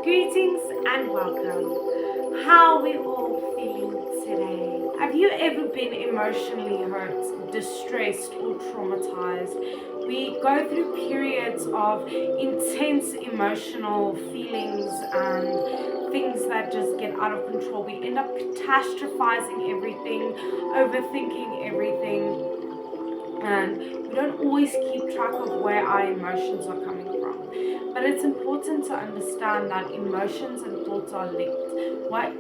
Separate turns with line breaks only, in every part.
Greetings and welcome. How are we all feeling today? Have you ever been emotionally hurt, distressed, or traumatized? We go through periods of intense emotional feelings and things that just get out of control. We end up catastrophizing everything, overthinking everything, and we don't always keep track of where our emotions are coming from. But it's important to understand that emotions and thoughts are linked.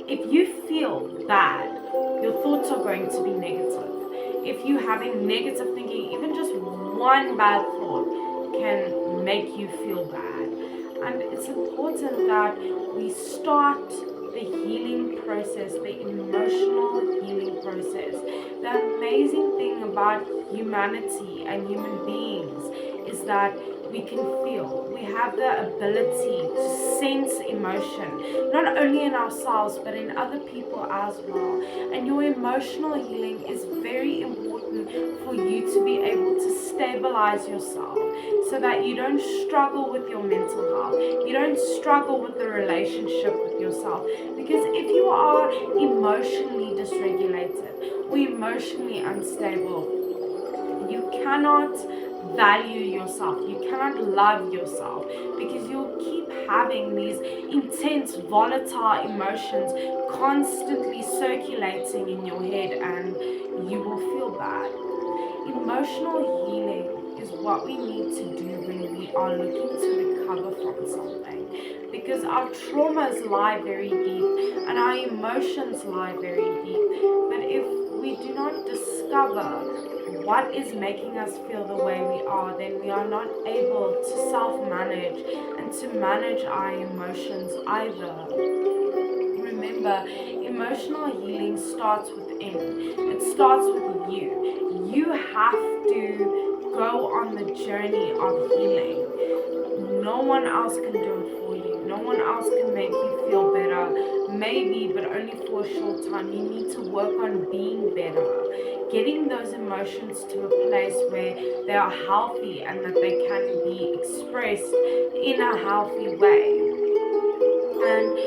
If you feel bad, your thoughts are going to be negative. If you're having negative thinking, even just one bad thought can make you feel bad. And it's important that we start the healing process, the emotional healing process. The amazing thing about humanity and human beings is that we can feel. We have the ability to sense emotion, not only in ourselves but in other people as well. And your emotional healing is very important for you to be able to stabilize yourself so that you don't struggle with your mental health. You don't struggle with the relationship with yourself. Because if you are emotionally dysregulated or emotionally unstable, you cannot value yourself, you cannot love yourself, because you'll keep having these intense volatile emotions constantly circulating in your head, and you will feel bad. Emotional healing is what we need to do when we are looking to recover from something, because our traumas lie very deep and our emotions lie very deep. But if we do not discover what is making us feel the way we are, then we are not able to self-manage and to manage our emotions either. Remember, emotional healing starts within. It starts with you. You have to go on the journey of healing. No one else can do it for you. No one else can make you feel better. Maybe, but only for a short time. You need to work on being better. Getting those emotions to a place where they are healthy and that they can be expressed in a healthy way. And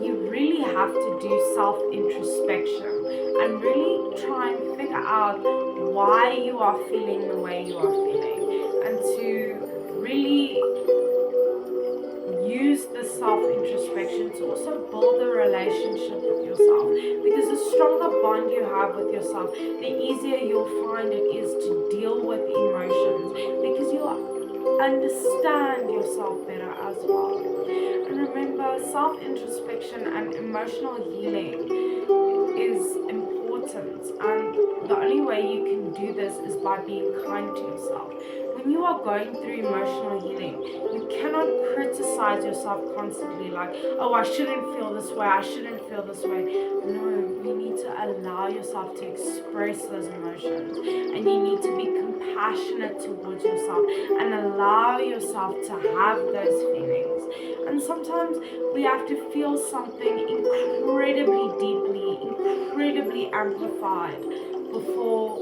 you really have to do self-introspection and really try and figure out why you are feeling the way you are feeling, and to really use the self-introspection to also build a relationship with yourself, because the stronger bond you have with yourself, the easier you'll find it is to deal with emotions, because you'll understand yourself better as well. And remember, self-introspection and emotional healing is important, and the only way you can do this is by being kind to yourself. When you are going through emotional healing, you cannot criticize yourself constantly, like, oh, I shouldn't feel this way, I shouldn't feel this way. No, you need to allow yourself to express those emotions, and you need to be compassionate towards yourself and allow yourself to have those feelings. And sometimes we have to feel something incredibly deeply, incredibly amplified before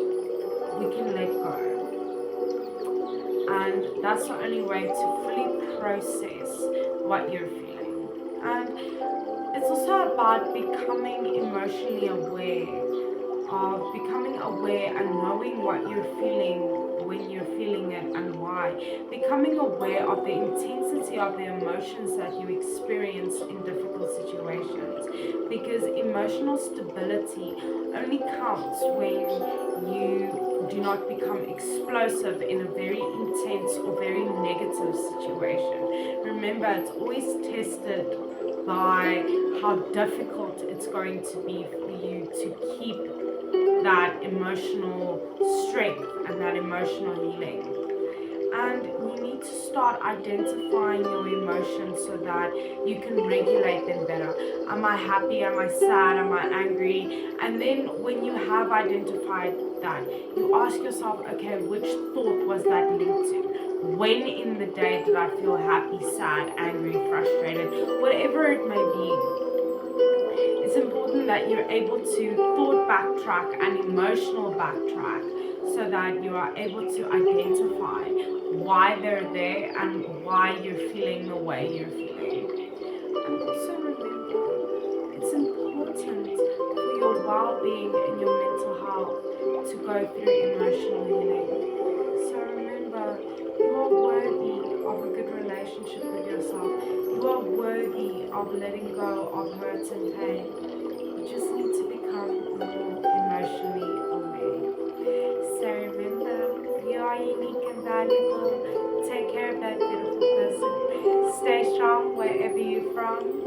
we can let go. And that's the only way to fully process what you're feeling. And it's also about becoming emotionally aware, of becoming aware and knowing what you're feeling when you're feeling it and why. Becoming aware of the intensity of the emotions that you experience in difficult situations, because emotional stability only counts when you do not become explosive in a very intense or very negative situation. Remember, it's always tested by how difficult it's going to be for you to keep that emotional strength and that emotional healing. And you need to start identifying your emotions so that you can regulate them better. Am I happy? Am I sad? Am I angry? And then when you have identified that, you ask yourself, okay, which thought was that linked to? When in the day did I feel happy, sad, angry, frustrated, whatever it may be? It's important that you're able to thought backtrack and emotional backtrack so that you are able to identify why they're there and why you're feeling the way you're feeling. And also remember, it's important for your well-being and your mental health to go through emotional healing. So remember, you are worthy of a good relationship with yourself. You are worthy of letting go of hurt and pain. You just need to become more emotionally aware. So remember, you are unique and valuable. Take care of that beautiful person. Stay strong wherever you're from.